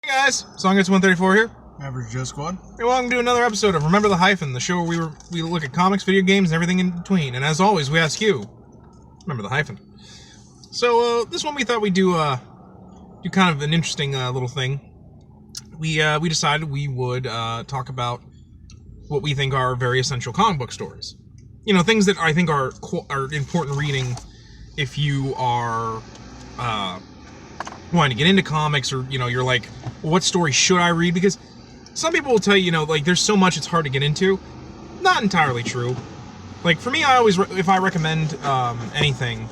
Hey guys, Songits 134 here. Average Joe Squad. Hey, welcome to another episode of Remember the Hyphen, the show where we look at comics, video games, and everything in between. And as always, we ask you, remember the hyphen. So this one we thought we'd do kind of an interesting little thing. We decided we would talk about what we think are very essential comic book stories. You know, things that I think are important reading if you are wanting to get into comics, or you're like, well, what story should I read? Because some people will tell you, like, there's so much it's hard to get into. Not entirely true. Like, for me, I always, if I recommend anything,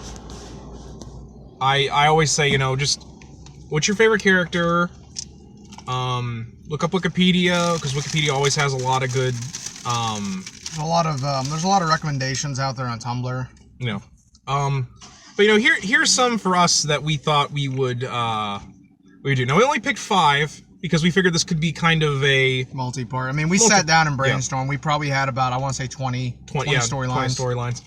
I always say, just what's your favorite character? Look up Wikipedia, because Wikipedia always has a lot of good. There's a lot of recommendations out there on Tumblr. But here's some for us that we thought we would do. Now we only picked 5 because we figured this could be kind of a multi-part. I mean, we sat down and brainstormed. Yeah. We probably had about, I want to say 20 storylines.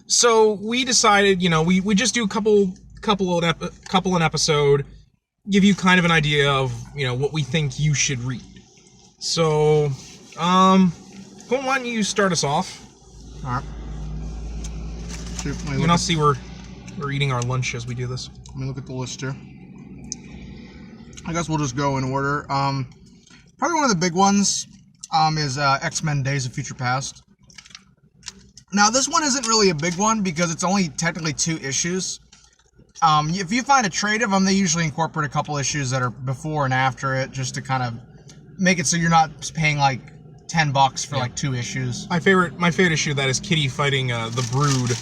So we decided, we just do a couple an episode, give you kind of an idea of what we think you should read. So, why don't you start us off? All right. I'll see we're eating our lunch as we do this. Let me look at the list here. I guess we'll just go in order. Probably one of the big ones is X-Men Days of Future Past. Now, this one isn't really a big one because it's only technically 2 issues. If you find a trade of them, they usually incorporate a couple issues that are before and after it, just to kind of make it so you're not paying like $10 for like 2 issues. My favorite issue of that is Kitty fighting the Brood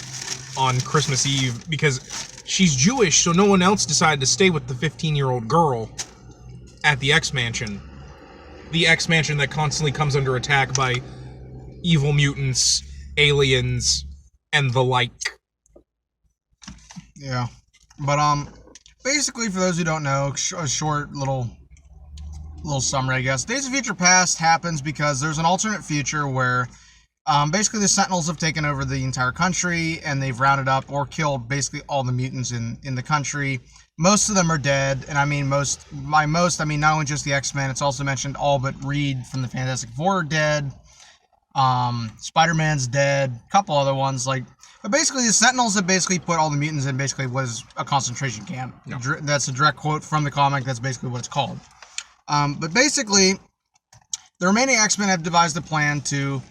on Christmas Eve because she's Jewish, so no one else decided to stay with the 15-year-old girl at the X-Mansion. The X-Mansion that constantly comes under attack by evil mutants, aliens, and the like. Yeah. But, basically, for those who don't know, a short little summary, I guess. Days of Future Past happens because there's an alternate future where basically the Sentinels have taken over the entire country, and they've rounded up or killed basically all the mutants in the country. Most of them are dead, and I mean not only just the X-Men, it's also mentioned all but Reed from the Fantastic Four are dead. Spider-Man's dead, a couple other ones, but basically the Sentinels have basically put all the mutants in basically was a concentration camp. No. That's a direct quote from the comic, that's basically what it's called. But basically, the remaining X-Men have devised a plan to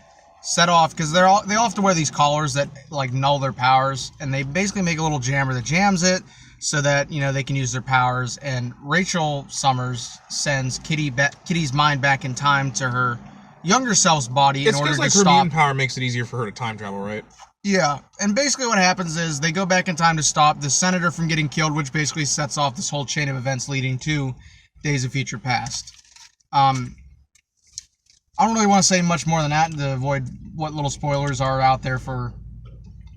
set off, because they all have to wear these collars that null their powers, and they basically make a little jammer that jams it so that they can use their powers. And Rachel Summers sends Kitty's mind back in time to her younger self's body in order to stop. It's because her mutant power makes it easier for her to time travel, right? Yeah, and basically what happens is they go back in time to stop the Senator from getting killed, which basically sets off this whole chain of events leading to Days of Future Past. I don't really want to say much more than that to avoid what little spoilers are out there for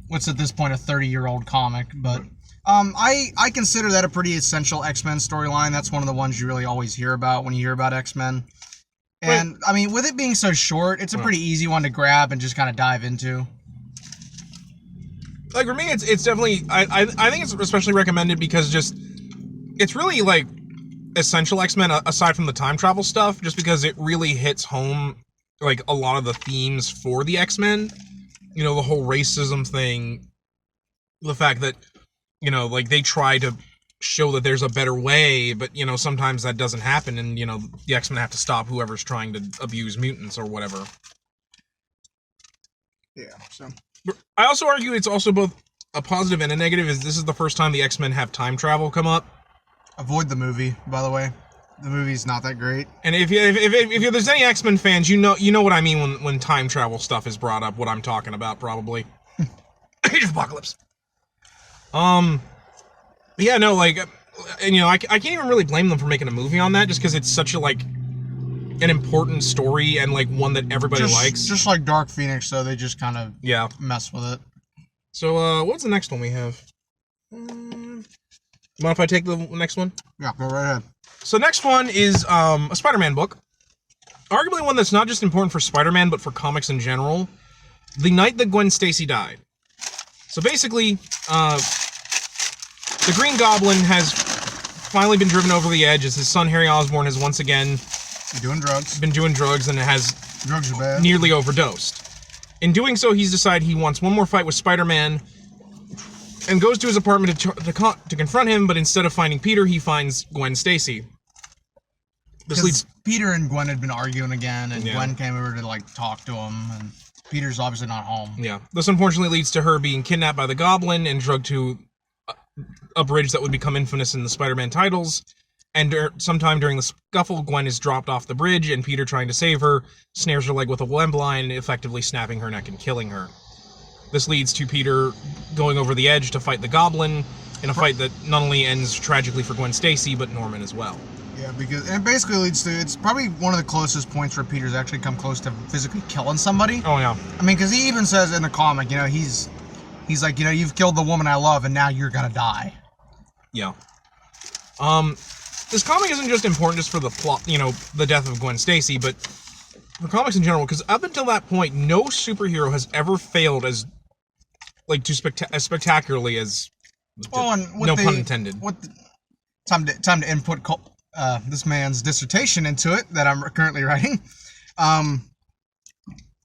what's at this point a 30-year-old comic, but I consider that a pretty essential X-Men storyline. That's one of the ones you really always hear about when you hear about X-Men. And, I mean, with it being so short, it's a pretty easy one to grab and just kind of dive into. Like, for me, it's definitely, I think it's especially recommended because it's really, essential X-Men aside from the time travel stuff, just because it really hits home, a lot of the themes for the X-Men. The whole racism thing, the fact that, they try to show that there's a better way, but, sometimes that doesn't happen, and, the X-Men have to stop whoever's trying to abuse mutants or whatever. Yeah, so... I also argue it's also both a positive and a negative, is this is the first time the X-Men have time travel come up. Avoid the movie, by the way. The movie's not that great. And if there's any X-Men fans, you know what I mean when time travel stuff is brought up, what I'm talking about, probably. Age of Apocalypse. Yeah, no, I can't even really blame them for making a movie on that, just because it's such a, an important story and, one that everybody likes. Just like Dark Phoenix, so they just kind of mess with it. So, what's the next one we have? Mind if I take the next one? Yeah, go right ahead. So next one is a Spider-Man book. Arguably one that's not just important for Spider-Man, but for comics in general. The night that Gwen Stacy died. So basically, the Green Goblin has finally been driven over the edge as his son Harry Osborn has once again been doing drugs and has Drugs are bad. nearly overdosed. In doing so, he's decided he wants one more fight with Spider-Man and goes to his apartment to confront him, but instead of finding Peter, he finds Gwen Stacy. This leads... Peter and Gwen had been arguing again, and Gwen came over to, like, talk to him, and Peter's obviously not home. Yeah. This unfortunately leads to her being kidnapped by the Goblin and drugged to a bridge that would become infamous in the Spider-Man titles. And sometime during the scuffle, Gwen is dropped off the bridge, and Peter, trying to save her, snares her leg with a web line, effectively snapping her neck and killing her. This leads to Peter going over the edge to fight the Goblin in a fight that not only ends tragically for Gwen Stacy, but Norman as well. Yeah, because it basically leads to, it's probably one of the closest points where Peter's actually come close to physically killing somebody. Oh, yeah. I mean, because he even says in the comic, you know, he's like, you know, you've killed the woman I love, and now you're gonna die. Yeah. This comic isn't just important just for the plot, you know, the death of Gwen Stacy, but for comics in general, because up until that point, no superhero has ever failed as, like, as spectacularly as, no pun intended. Time to input this man's dissertation into it that I'm currently writing.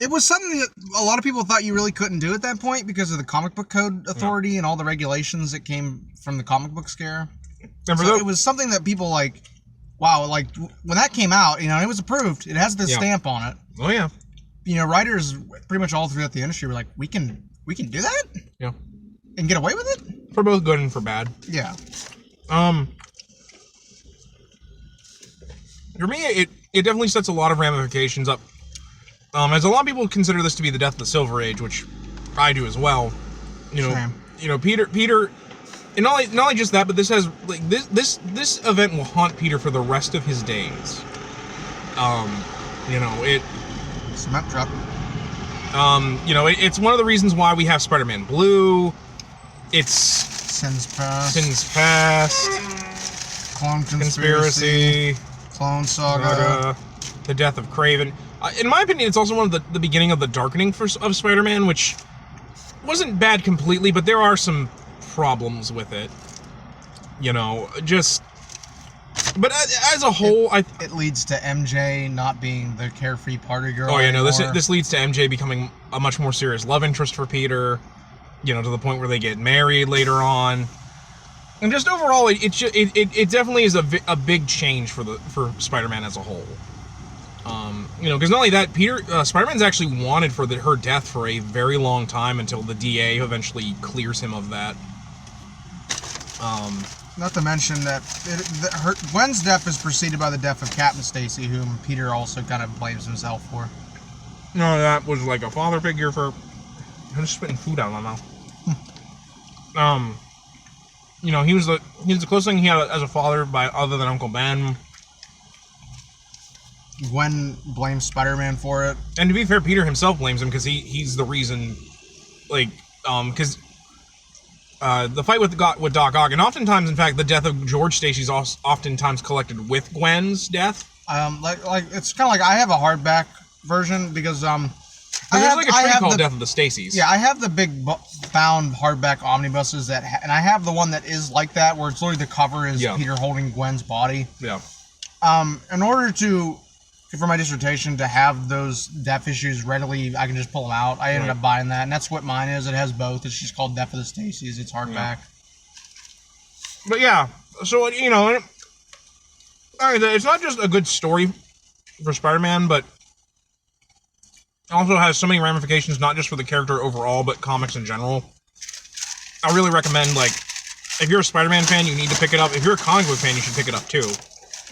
It was something that a lot of people thought you really couldn't do at that point because of the comic book code authority and all the regulations that came from the comic book scare. So it was something that people like, wow, like when that came out, you know, it was approved. It has the stamp on it. Oh yeah. You know, writers pretty much all throughout the industry were like, we can do that? Yeah. And get away with it? For both good and for bad. Yeah. For me, it definitely sets a lot of ramifications up. As a lot of people consider this to be the death of the Silver Age, which I do as well. You know, Peter, and not only just that, but this has like this event will haunt Peter for the rest of his days. You know, cement trap. You know, it's one of the reasons why we have Spider-Man Blue. It's Sins Past. Clone Conspiracy. Clone Saga. The death of Kraven. In my opinion, it's also one of the beginning of the darkening of Spider-Man, which wasn't bad completely, but there are some problems with it. You know, but as a whole, it leads to MJ not being the carefree party girl. Oh yeah, anymore. no, this leads to MJ becoming a much more serious love interest for Peter. You know, to the point where they get married later on. And just overall, it definitely is a big change for Spider-Man as a whole. You know, because not only that, Spider-Man's actually wanted for her death for a very long time until the DA eventually clears him of that. Not to mention that Gwen's death is preceded by the death of Captain Stacy, whom Peter also kind of blames himself for. No, that was like a father figure for... I'm just spitting food out of my mouth. You know, he was the closest thing he had as a father other than Uncle Ben. Gwen blames Spider-Man for it. And to be fair, Peter himself blames him because he's the reason, like, because the fight with Doc Ock, and oftentimes, in fact, the death of George Stacy's oftentimes collected with Gwen's death. Like it's kind of like I have a hardback version because there's like a trade called Death of the Stacys. Yeah, I have the big bound hardback omnibuses and I have the one that is like that, where it's literally the cover is Peter holding Gwen's body. Yeah. In order for my dissertation to have those death issues readily, I can just pull them out. I ended up buying that, and that's what mine is. It has both. It's just called Death of the Stacys. It's hardback. Yeah. But yeah, so you know, it's not just a good story for Spider-Man, but it also has so many ramifications, not just for the character overall, but comics in general. I really recommend, like, if you're a Spider-Man fan, you need to pick it up. If you're a comic book fan, you should pick it up too.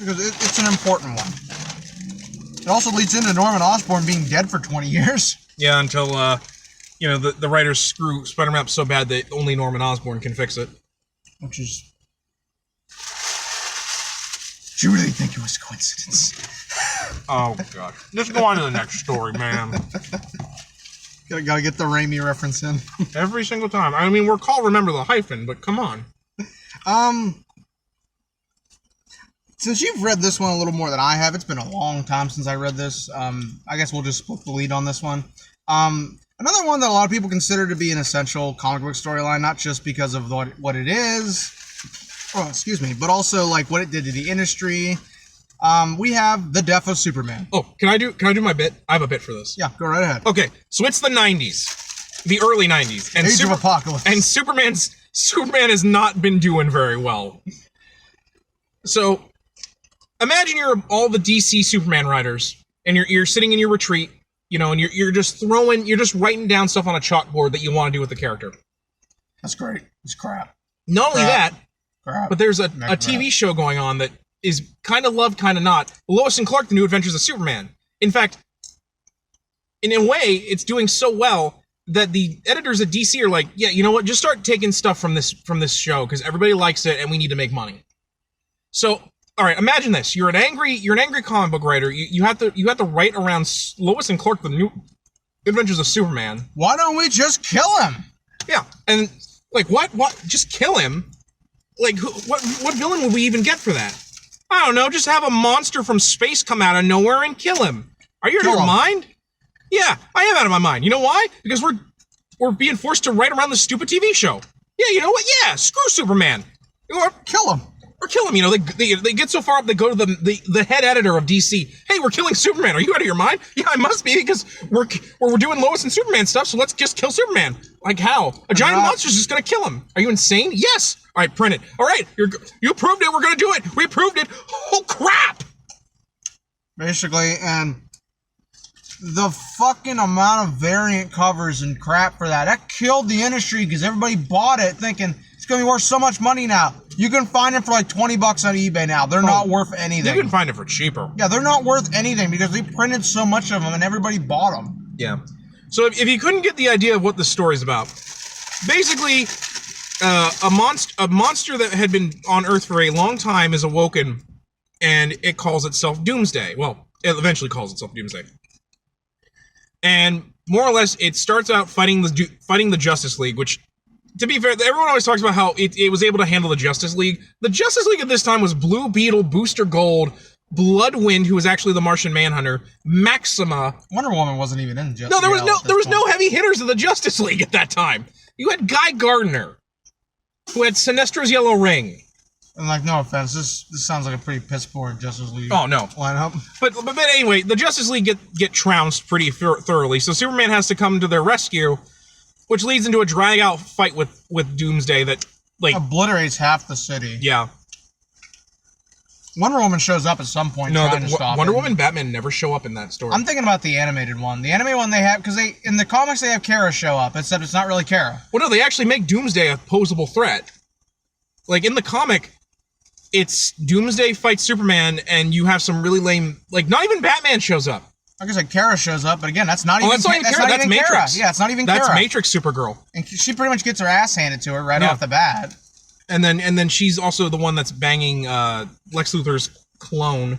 Because it's an important one. It also leads into Norman Osborn being dead for 20 years. Yeah, until, you know, the writers screw Spider-Man up so bad that only Norman Osborn can fix it. Which is... Do you really think it was a coincidence? Oh, God. Just go on to the next story, man. Gotta get the Raimi reference in. Every single time. I mean, we're called Remember the Hyphen, but come on. Since you've read this one a little more than I have, it's been a long time since I read this. I guess we'll just split the lead on this one. Another one that a lot of people consider to be an essential comic book storyline, not just because of what it is, Oh, excuse me. But also, like, what it did to the industry. We have the death of Superman. Oh, can I do my bit? I have a bit for this. Yeah, go right ahead. Okay, so it's the 90s. The early 90s. And Age of Apocalypse. And Superman has not been doing very well. So, imagine you're all the DC Superman writers, and you're sitting in your retreat, you know, and you're just writing down stuff on a chalkboard that you want to do with the character. That's great. It's crap. Not only that, Crap. but there's a TV show going on that is kind of loved, kind of not. Lois and Clark, The New Adventures of Superman. In fact, in a way, it's doing so well that the editors at DC are like, yeah, you know what? Just start taking stuff from this show because everybody likes it and we need to make money. So, all right, imagine this: you're an angry comic book writer. You have to write around Lois and Clark, The New Adventures of Superman. Why don't we just kill him? Yeah, and like what? Just kill him? Like what villain would we even get for that? I don't know. Just have a monster from space come out of nowhere and kill him. Are you out of your mind? Yeah, I am out of my mind. You know why? Because we're being forced to write around this stupid TV show. Yeah, you know what? Yeah, screw Superman. Or kill him. Or kill him. You know, they get so far up they go to the head editor of DC. Hey, we're killing Superman. Are you out of your mind? Yeah, I must be because we're doing Lois and Superman stuff. So let's just kill Superman. Like how? A giant monster's just gonna kill him. Are you insane? Yes. All right, print it. All right, you approved it. We're gonna do it. We approved it. Oh crap! Basically, and the fucking amount of variant covers and crap for that killed the industry because everybody bought it thinking it's gonna be worth so much money now. You can find them for like $20 on eBay now. They're not worth anything. You can find it for cheaper. Yeah, they're not worth anything because they printed so much of them and everybody bought them. Yeah. So if you couldn't get the idea of what the story's about, basically, a monster that had been on Earth for a long time is awoken, and it calls itself Doomsday. Well, it eventually calls itself Doomsday. And more or less, it starts out fighting the Justice League, which, to be fair, everyone always talks about how it was able to handle the Justice League. The Justice League at this time was Blue Beetle, Booster Gold, Bloodwind, who was actually the Martian Manhunter, Maxima. Wonder Woman wasn't even in Justice League. No, there was no heavy hitters of the Justice League at that time. You had Guy Gardner, who had Sinestro's Yellow Ring. And like, no offense, this sounds like a pretty piss poor Justice League. Oh no, lineup. But anyway, the Justice League get trounced pretty thoroughly. So Superman has to come to their rescue, which leads into a drag-out fight with Doomsday that like obliterates half the city. Yeah. Wonder Woman shows up at some point trying to stop Wonder him. Woman and Batman never show up in that story. I'm thinking about the animated one. The animated one they have, because in the comics they have Kara show up, except it's not really Kara. Well, no, they actually make Doomsday a posable threat. Like, in the comic, it's Doomsday fights Superman, and you have some really lame... Like, not even Batman shows up. Like I said, Kara shows up, but again, that's not even Kara. That's Matrix. Kara. Yeah, it's not even Kara. That's Matrix Supergirl. And she pretty much gets her ass handed to her right off the bat. And then she's also the one that's banging Lex Luthor's clone.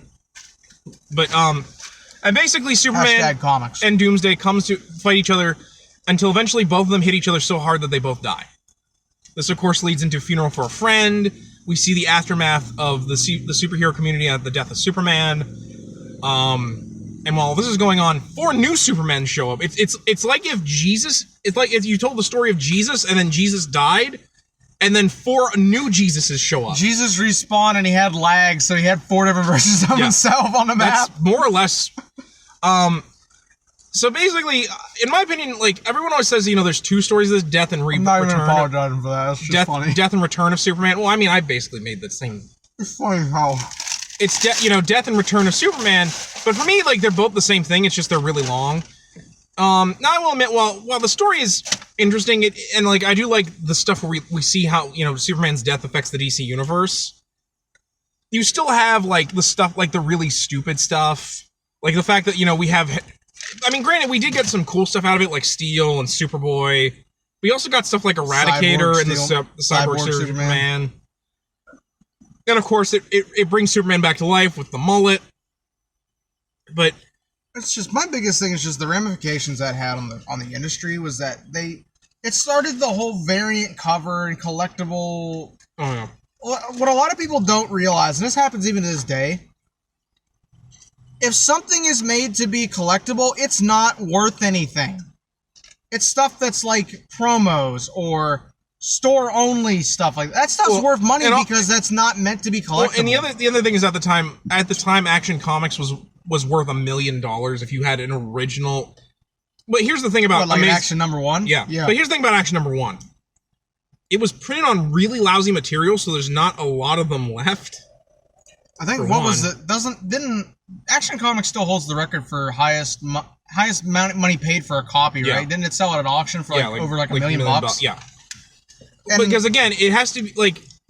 But and basically Superman and Doomsday comes to fight each other until eventually both of them hit each other so hard that they both die. This of course leads into Funeral for a Friend. We see the aftermath of the superhero community at the death of Superman. And while this is going on, 4 new Supermen show up. It's like if you told the story of Jesus and then Jesus died. And then 4 new Jesuses show up. Jesus respawned and he had lag, so he had 4 different versions of himself on the map. That's more or less. So basically, in my opinion, like everyone always says, you know, there's 2 stories of this: death and return. I'm not even apologizing for that. That's just funny. Death and return of Superman. Well, I mean, I basically made the same. It's funny how it's death and return of Superman. But for me, like they're both the same thing. It's just they're really long. Now I will admit, while the story is interesting, and like I do like the stuff where we see how, you know, Superman's death affects the DC universe. You still have like the stuff, like the really stupid stuff, like the fact that, you know, we have. I mean, granted, we did get some cool stuff out of it, like Steel and Superboy. We also got stuff like Eradicator and the Cyborg Superman. And of course, it brings Superman back to life with the mullet. But it's just, my biggest thing is just the ramifications that had on the industry was that it started the whole variant cover and collectible. Oh yeah. What a lot of people don't realize, and this happens even to this day, if something is made to be collectible, it's not worth anything. It's stuff that's like promos or store-only stuff like that. That stuff's worth money because that's not meant to be collectible. Well, and the other thing is at the time, Action Comics was worth $1 million if you had an original. But here's the thing about Action number 1? Yeah. But here's the thing about Action number 1. It was printed on really lousy material, so there's not a lot of them left. I think didn't Action Comics still holds the record for highest amount of money paid for a copy, right? Didn't it sell at an auction for over $1 million bucks? Yeah. Because again, it has to be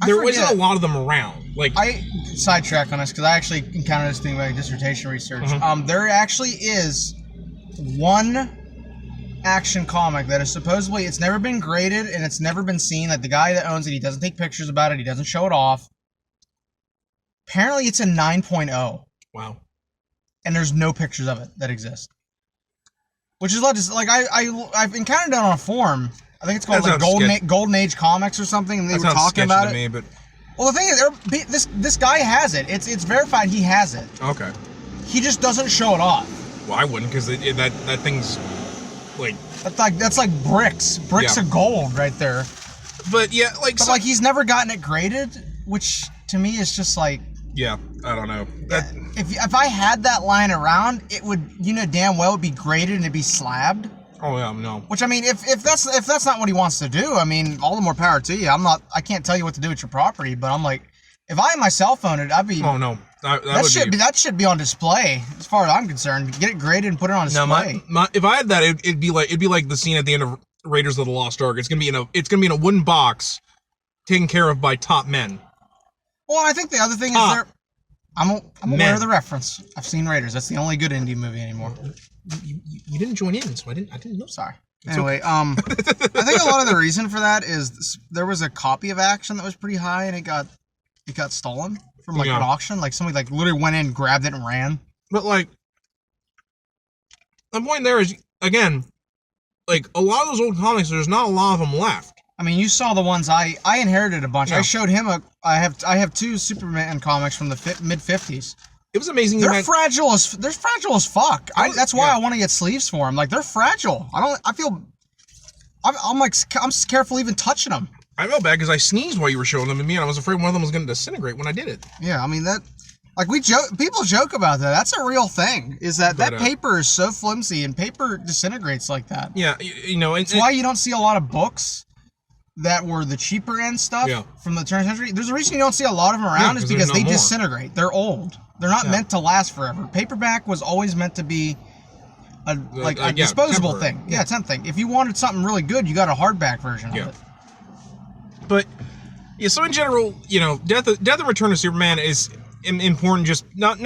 there wasn't a lot of them around. I sidetrack on this because I actually encountered this thing by dissertation research. There actually is one Action comic that is supposedly, it's never been graded and it's never been seen. Like the guy that owns it, he doesn't take pictures about it, he doesn't show it off. Apparently it's a 9.0. Wow. And there's no pictures of it that exist. Which is I've encountered that on a forum. I think it's called Golden Age Comics or something, and they were talking about it. Well, the thing is, this guy has it. It's verified he has it. Okay. He just doesn't show it off. Well, I wouldn't, because that thing's that's like bricks of gold right there. But yeah, he's never gotten it graded, which to me is just like. Yeah, I don't know. If I had that lying around, it would damn well be graded and it'd be slabbed. Oh yeah, no. Which I mean, if that's not what he wants to do, I mean, all the more power to you. I can't tell you what to do with your property, but I'm like, if I myself owned it, I'd be. Oh no, that should be on display as far as I'm concerned. Get it graded and put it on display. No, if I had that, it'd be like the scene at the end of Raiders of the Lost Ark. It's gonna be in a wooden box, taken care of by top men. Well, I think the other thing is I'm aware of the reference. I've seen Raiders. That's the only good indie movie anymore. You didn't join in, so I didn't know. Sorry. Anyway, I think a lot of the reason for that is there was a copy of Action that was pretty high, and it got stolen from an auction. Like somebody literally went in, grabbed it, and ran. But the point there is, again, a lot of those old comics, there's not a lot of them left. I mean, you saw the ones I inherited a bunch. Yeah. I showed him I have 2 Superman comics from the mid-50s. It was amazing. They're fragile as fuck. That's why I want to get sleeves for them. They're fragile. I'm careful even touching them. I felt bad because I sneezed while you were showing them to me, and I was afraid one of them was going to disintegrate when I did it. Yeah, I mean that. People joke about that. That's a real thing. Is that paper is so flimsy and paper disintegrates like that. Yeah, it's why you don't see a lot of books that were the cheaper end stuff from the turn of the century. There's a reason you don't see a lot of them around is because they disintegrate. They're old. They're not meant to last forever. Paperback was always meant to be a disposable thing. Yeah, thing. If you wanted something really good, you got a hardback version of it. But so in general, Death and Return of Superman is important. Just not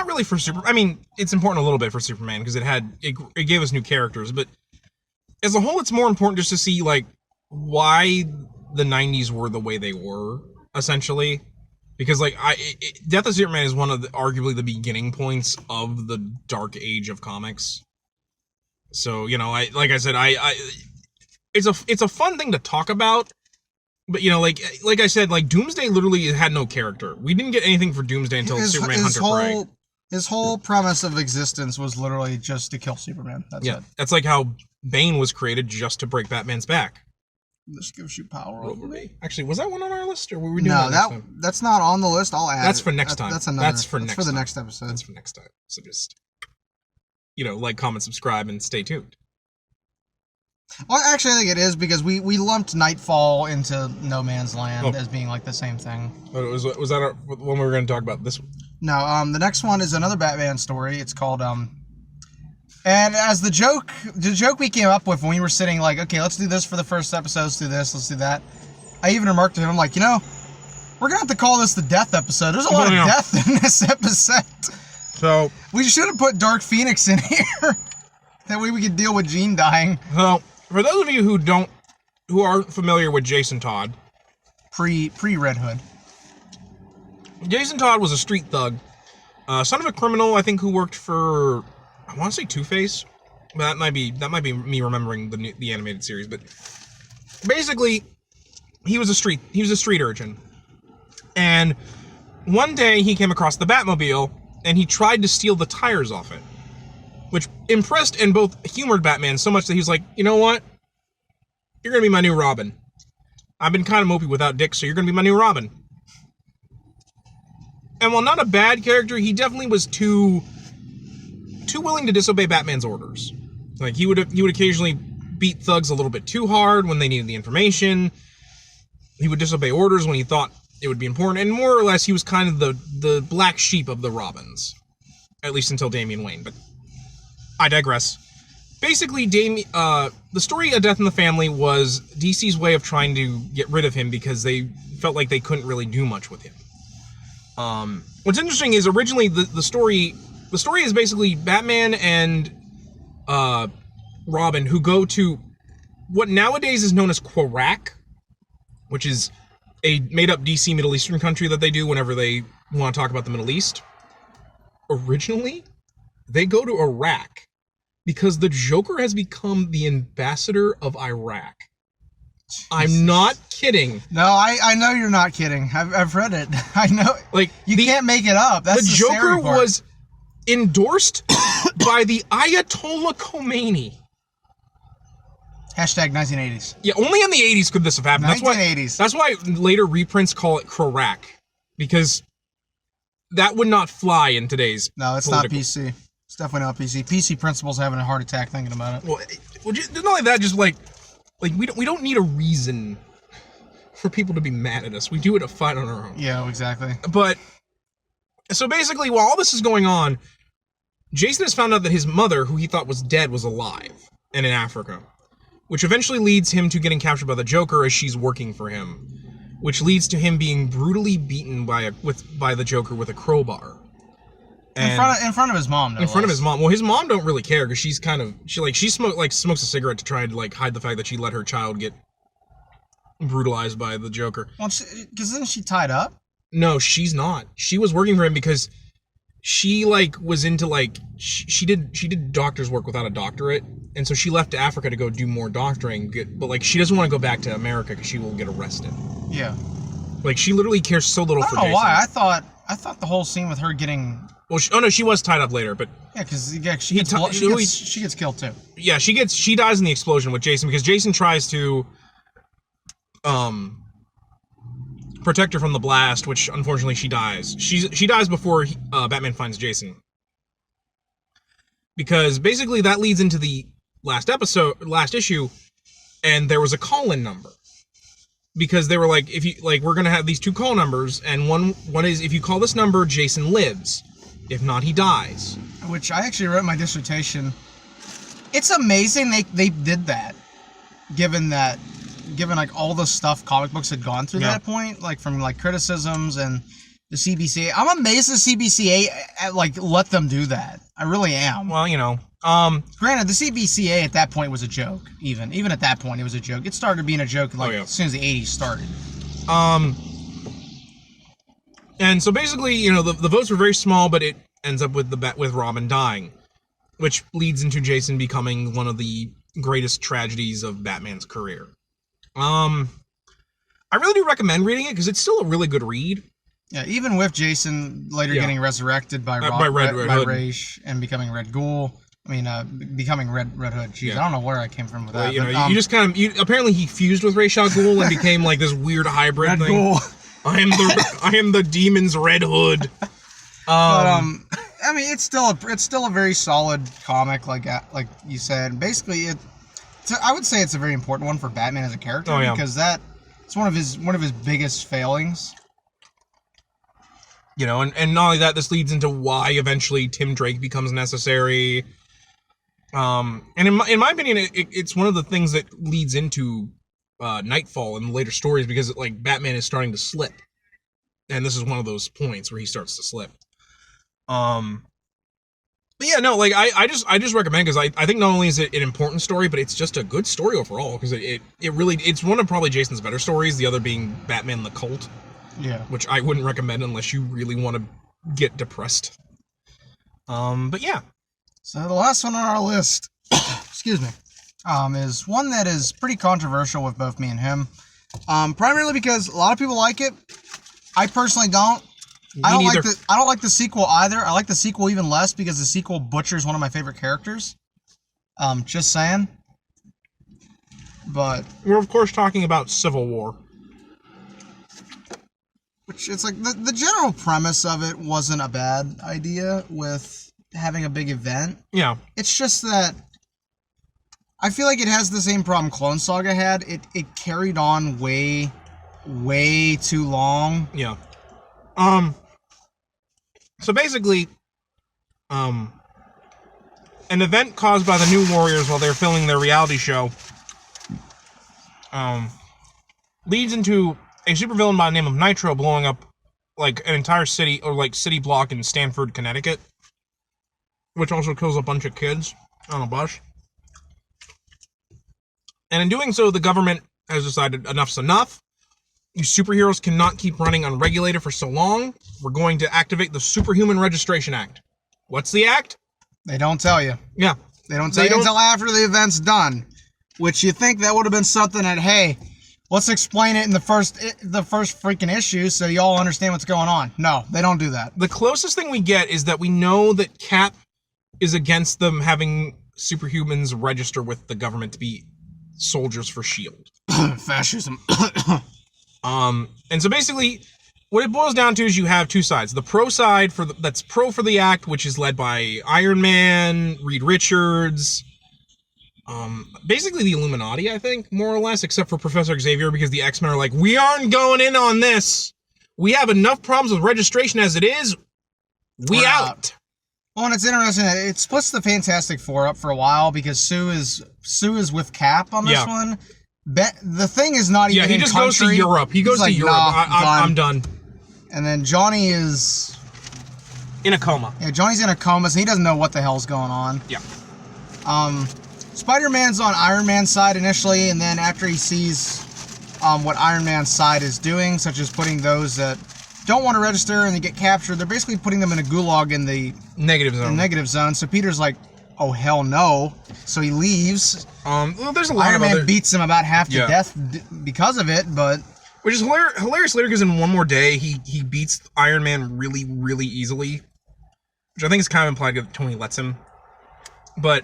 really for Superman. I mean, it's important a little bit for Superman because it gave us new characters. But as a whole, it's more important just to see why the 90s were the way they were, essentially. Because, Death of Superman is one of arguably the beginning points of the dark age of comics. So, it's a fun thing to talk about. But, like I said, Doomsday literally had no character. We didn't get anything for Doomsday until Superman Hunter Prey. His whole premise of existence was literally just to kill Superman. That's it. That's like how Bane was created just to break Batman's back. This gives you power over me. Actually, was that one on our list, or were we doing that next time? That's not on the list. I'll add. That's for next time. That's for the next episode. That's for next time. So just comment, subscribe, and stay tuned. Well, actually, I think it is because we lumped Nightfall into No Man's Land as being the same thing. But was that one we were going to talk about? This one? No. The next one is another Batman story. It's called And as the joke we came up with when we were sitting okay, let's do this for the first episode, let's do this, let's do that. I even remarked to him, I'm like, we're going to have to call this the death episode. There's a lot of death in this episode. So we should have put Dark Phoenix in here. That way we could deal with Jean dying. So, for those of you who aren't familiar with Jason Todd. Pre-Red Hood. Jason Todd was a street thug. Son of a criminal, I think, who worked for... I want to say Two-Face, but that might be me remembering the animated series. But basically, he was a street urchin, and one day he came across the Batmobile, and he tried to steal the tires off it, which impressed and both humored Batman so much that he was like, you know what? You're gonna be my new Robin. I've been kind of mopey without Dick, so you're going to be my new Robin. And while not a bad character, he definitely was too willing to disobey Batman's orders. Like, he would occasionally beat thugs a little bit too hard when they needed the information. He would disobey orders when he thought it would be important, and more or less, he was kind of the black sheep of the Robins. At least until Damian Wayne, but I digress. Basically, the story of Death in the Family was DC's way of trying to get rid of him because they felt like they couldn't really do much with him. What's interesting is originally the story is basically Batman and Robin who go to what nowadays is known as Qurac, which is a made-up DC Middle Eastern country that they do whenever they want to talk about the Middle East. Originally, they go to Iraq because the Joker has become the ambassador of Iraq. Jesus. I'm not kidding. No, I know you're not kidding. I've read it. I know. Like, you can't make it up. That's the Joker was endorsed by the Ayatollah Khomeini. Hashtag 1980s. Yeah, only in the 80s could this have happened. 1980s. That's why later reprints call it Qurac, because that would not fly in today's. No, it's not PC. It's definitely not PC. PC principal's having a heart attack thinking about it. Well, not only that, just like we don't need a reason for people to be mad at us. We do it to fight on our own. Yeah, exactly. But so basically, while all this is going on, Jason has found out that his mother, who he thought was dead, was alive and in Africa, which eventually leads him to getting captured by the Joker as she's working for him, which leads to him being brutally beaten by the Joker with a crowbar. In front of his mom, no In front of his mom. Well, his mom don't really care because she's she smokes a cigarette to try and hide the fact that she let her child get brutalized by the Joker. Well, because isn't she tied up? No, she's not. She was working for him because she was into she did doctor's work without a doctorate, and so she left to Africa to go do more doctoring. But she doesn't want to go back to America because she will get arrested. Yeah. She literally cares so little for Jason. I don't know why. I thought the whole scene with her getting. Well, she was tied up later, but yeah, because she gets killed too. Yeah, she dies in the explosion with Jason because Jason tries to protect her from the blast, which unfortunately she dies. She dies before Batman finds Jason. Because basically that leads into the last issue, and there was a call-in number. Because they were like, if you we're gonna have these two call numbers, and one is if you call this number, Jason lives. If not, he dies. Which I actually wrote in my dissertation. It's amazing they did that, given all the stuff comic books had gone through that point, from criticisms and the CBCA. I'm amazed the CBCA let them do that. I really am. Well, granted, the CBCA at that point was a joke. Even at that point, it was a joke. It started being a joke as soon as the 80s started. And so basically, the votes were very small, but it ends up with Robin dying, which leads into Jason becoming one of the greatest tragedies of Batman's career. I really do recommend reading it because it's still a really good read. Yeah, even with Jason later getting resurrected by Raish and becoming Red Ghoul. Becoming Red Hood. Jeez, I don't know where I came from with that. You just apparently he fused with Ra's al Ghul and became this weird hybrid Red thing. Ghoul. I am the demon's Red Hood. It's still a very solid comic, like you said. Basically, I would say it's a very important one for Batman as a character because it's one of his biggest failings. And not only that, this leads into why eventually Tim Drake becomes necessary. And in my opinion, it's one of the things that leads into Nightfall and later stories because Batman is starting to slip, and this is one of those points where he starts to slip. But yeah, no, I just recommend because I think not only is it an important story, but it's just a good story overall because it's one of probably Jason's better stories. The other being Batman the Cult. Yeah. Which I wouldn't recommend unless you really want to get depressed. But yeah. So the last one on our list, excuse me, is one that is pretty controversial with both me and him. Primarily because a lot of people like it. I personally don't. I don't like the sequel either. I like the sequel even less because the sequel butchers one of my favorite characters. Just saying. But we're of course talking about Civil War. Which it's like the general premise of it wasn't a bad idea with having a big event. Yeah. It's just that I feel like it has the same problem Clone Saga had. It carried on way too long. Yeah. So basically, an event caused by the New Warriors while they're filming their reality show, leads into a supervillain by the name of Nitro blowing up, like, an entire city, or, like, city block in Stamford, Connecticut, which also kills a bunch of kids on a bus. And in doing so, the government has decided enough's enough. You superheroes cannot keep running unregulated for so long. We're going to activate the Superhuman Registration Act. What's the act? They don't tell you. Yeah. They don't tell you until after the event's done. Which you think that would have been something that, hey, let's explain it in the first freaking issue so y'all understand what's going on. No, they don't do that. The closest thing we get is that we know that Cap is against them having superhumans register with the government to be soldiers for S.H.I.E.L.D. Fascism. And so basically, what it boils down to is you have two sides. The pro side that's pro for the act, which is led by Iron Man, Reed Richards, basically the Illuminati, I think, more or less, except for Professor Xavier, because the X-Men are like, we aren't going in on this. We have enough problems with registration as it is. We're out. Well, and it's interesting. It splits the Fantastic Four up for a while because Sue is with Cap on this one. The Thing is not even in country. Yeah, he just goes to Europe. He goes to Europe. Nah, I'm done. And then Johnny is in a coma. Yeah, Johnny's in a coma, so he doesn't know what the hell's going on. Yeah. Spider-Man's on Iron Man's side initially, and then after he sees what Iron Man's side is doing, such as putting those that don't want to register and they get captured, they're basically putting them in a gulag in the negative zone. So Peter's like, oh hell no. So he leaves. Well, there's a lot Iron Man beats him about half to death because of it, but which is hilarious later because in One More Day he beats Iron Man really, really easily, which I think is kind of implied that Tony lets him. But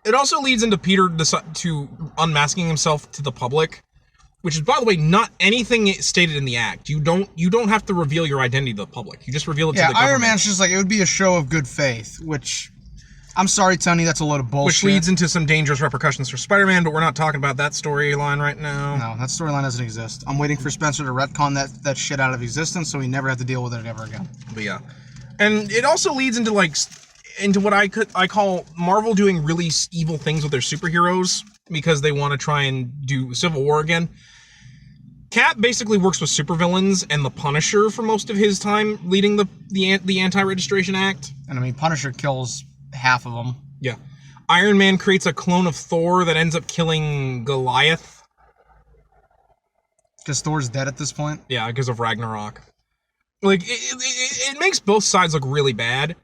it also leads into Peter to unmasking himself to the public, which is, by the way, not anything stated in the act. You don't have to reveal your identity to the public. You just reveal it to the government. Yeah, Iron Man's just like, it would be a show of good faith, which, I'm sorry, Tony, that's a load of bullshit. Which leads into some dangerous repercussions for Spider-Man, but we're not talking about that storyline right now. No, that storyline doesn't exist. I'm waiting for Spencer to retcon that shit out of existence so we never have to deal with it ever again. But yeah. And it also leads into, like, into what I call Marvel doing really evil things with their superheroes because they want to try and do Civil War again. Cap basically works with supervillains and the Punisher for most of his time leading the Anti-Registration Act. And I mean, Punisher kills half of them. Yeah. Iron Man creates a clone of Thor that ends up killing Goliath. Because Thor's dead at this point? Yeah, because of Ragnarok. Like, it makes both sides look really bad.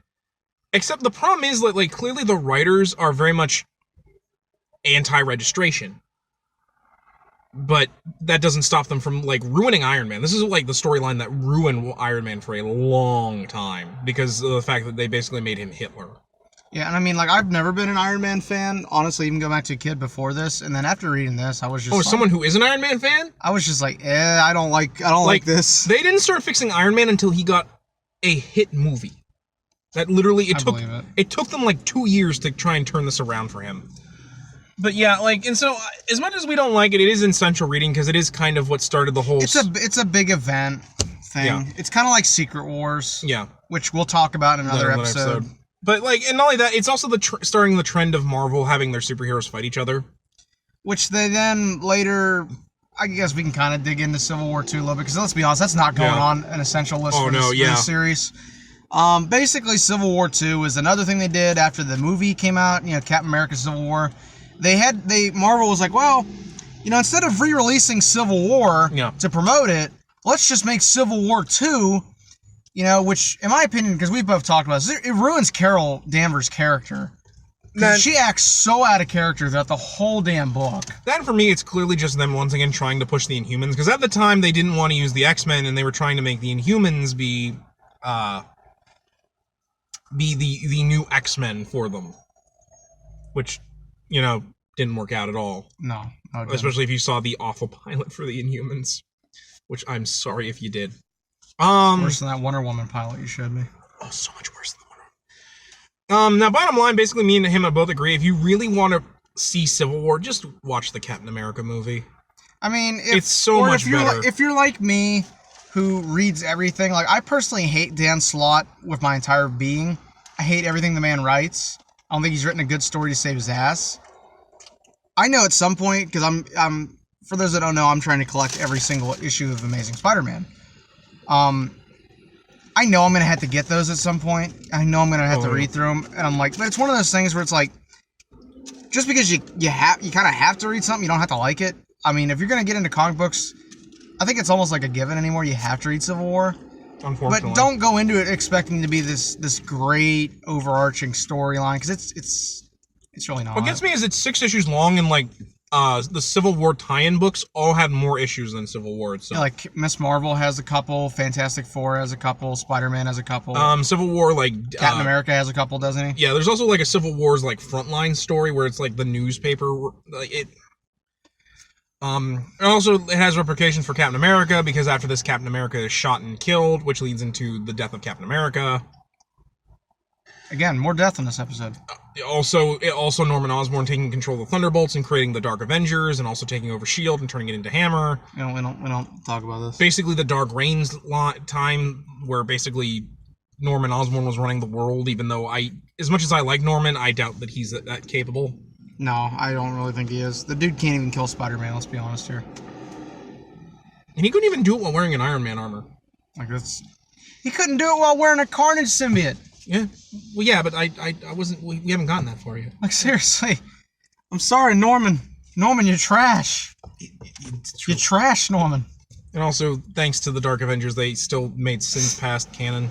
Except the problem is that, like, clearly the writers are very much anti-registration. But that doesn't stop them from, like, ruining Iron Man. This is, like, the storyline that ruined Iron Man for a long time. Because of the fact that they basically made him Hitler. Yeah, and I mean, like, I've never been an Iron Man fan. Honestly, even go back to a kid before this. And then after reading this, I was just someone who is an Iron Man fan? I was just like, I don't like this. They didn't start fixing Iron Man until he got a hit movie. That literally, it took them like 2 years to try and turn this around for him. But yeah, like, and so, as much as we don't like it, it is essential reading because it is kind of what started the whole... It's a big event thing. Yeah. It's kind of like Secret Wars. Yeah. Which we'll talk about in another episode. But, like, and not only that, it's also starting the trend of Marvel having their superheroes fight each other. Which they then later... I guess we can kind of dig into Civil War 2 a little bit, because let's be honest, that's not going on an essential list for this series. Basically, Civil War 2 is another thing they did after the movie came out, Captain America Civil War. Marvel was like, well, instead of re-releasing Civil War to promote it, let's just make Civil War 2, which, in my opinion, because we've both talked about this, it ruins Carol Danvers' character. She acts so out of character throughout the whole damn book. That, for me, it's clearly just them once again trying to push the Inhumans, because at the time they didn't want to use the X-Men, and they were trying to make the Inhumans be the new X-Men for them, which didn't work out at all. No, Oh, especially if you saw the awful pilot for the Inhumans, which I'm sorry if you did. Worse than that Wonder Woman pilot you showed me. Oh, so much worse than the Wonder Woman. Now, bottom line, basically, me and him both agree. If you really want to see Civil War, just watch the Captain America movie. I mean, it's so much better. If you're like me, who reads everything, like I personally hate Dan Slott with my entire being. I hate everything the man writes. I don't think he's written a good story to save his ass. I know at some point, because I'm for those that don't know, I'm trying to collect every single issue of Amazing Spider-Man. I know I'm gonna have to get those at some point. I know I'm gonna have to read through them, and I'm like, but it's one of those things where it's like, just because you kind of have to read something, you don't have to like it. I mean, if you're gonna get into comic books, I think it's almost like a given anymore. You have to read Civil War. Unfortunately. But don't go into it expecting to be this great overarching storyline, because it's really not. What gets me is it's 6 issues long, and like the Civil War tie-in books all had more issues than Civil War itself. Yeah, like Miss Marvel has a couple, Fantastic Four has a couple, Spider-Man has a couple. Civil War, like Captain America has a couple, doesn't he? Yeah, there's also like a Civil War's like frontline story where it's like the newspaper. And also it has repercussions for Captain America, because after this, Captain America is shot and killed, which leads into the death of Captain America. Again, more death in this episode. Also Norman Osborn taking control of the Thunderbolts and creating the Dark Avengers, and also taking over S.H.I.E.L.D. and turning it into Hammer. We don't talk about this. Basically, the Dark Reigns time, where basically Norman Osborn was running the world, even though as much as I like Norman, I doubt that he's that capable. No, I don't really think he is. The dude can't even kill Spider-Man, let's be honest here. And he couldn't even do it while wearing an Iron Man armor. He couldn't do it while wearing a Carnage symbiote. Yeah. Well, yeah, but I wasn't. We haven't gotten that far yet. Like, seriously. I'm sorry, Norman. Norman, you're trash. You're trash, Norman. And also, thanks to the Dark Avengers, they still made Sins Past canon.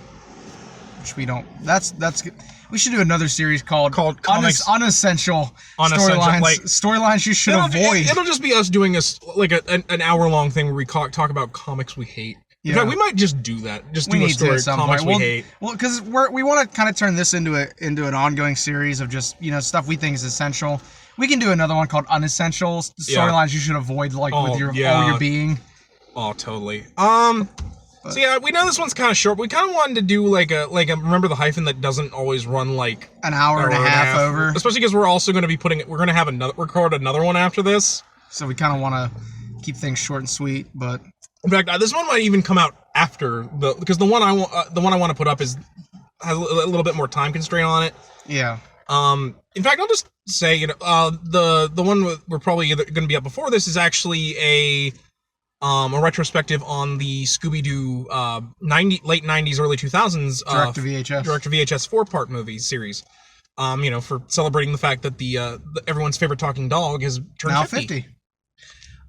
Which we don't. That's good. We should do another series called Comics Unessential storylines. Like, storylines you should avoid. It'll just be us doing an hour-long thing where we talk about comics we hate. In fact, we might just do that. Just do a story of comics we hate. Well, because we want to kind of turn this into an ongoing series of just, stuff we think is essential. We can do another one called Unessential storylines you should avoid, with all your being. Oh, totally. So yeah, we know this one's kind of short. But we kind of wanted to do like a Remember the Hyphen that doesn't always run like an hour and a half over. Especially because we're also going to be we're going to have record another one after this. So we kind of want to keep things short and sweet, but. In fact, this one might even come out after because the one I want to put up has a little bit more time constraint on it. Yeah. In fact, I'll just say, the one we're probably going to be up before this is actually a retrospective on the Scooby-Doo late 90s, early 2000s direct to VHS 4-part movie series. For celebrating the fact that the everyone's favorite talking dog has turned now 50.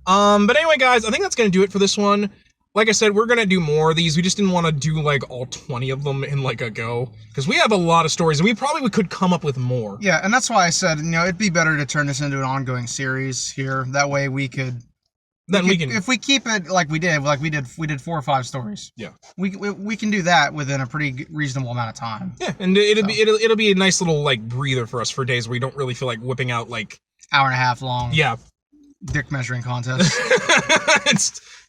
But anyway, guys, I think that's going to do it for this one. Like I said, we're going to do more of these. We just didn't want to do, all 20 of them in, a go. Because we have a lot of stories, and we could come up with more. Yeah, and that's why I said, it'd be better to turn this into an ongoing series here. That way we could... If we keep it like we did 4 or 5 stories. Yeah. We can do that within a pretty reasonable amount of time. Yeah, and it'll be a nice little, breather for us for days where we don't really feel like whipping out, hour and a half long. Yeah. Dick measuring contest.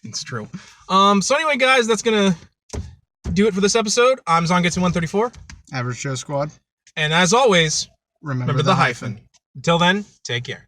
It's true. So anyway, guys, that's gonna do it for this episode. I'm Zongetsu134. Average Joe Squad. And as always, remember the hyphen. Until then, take care.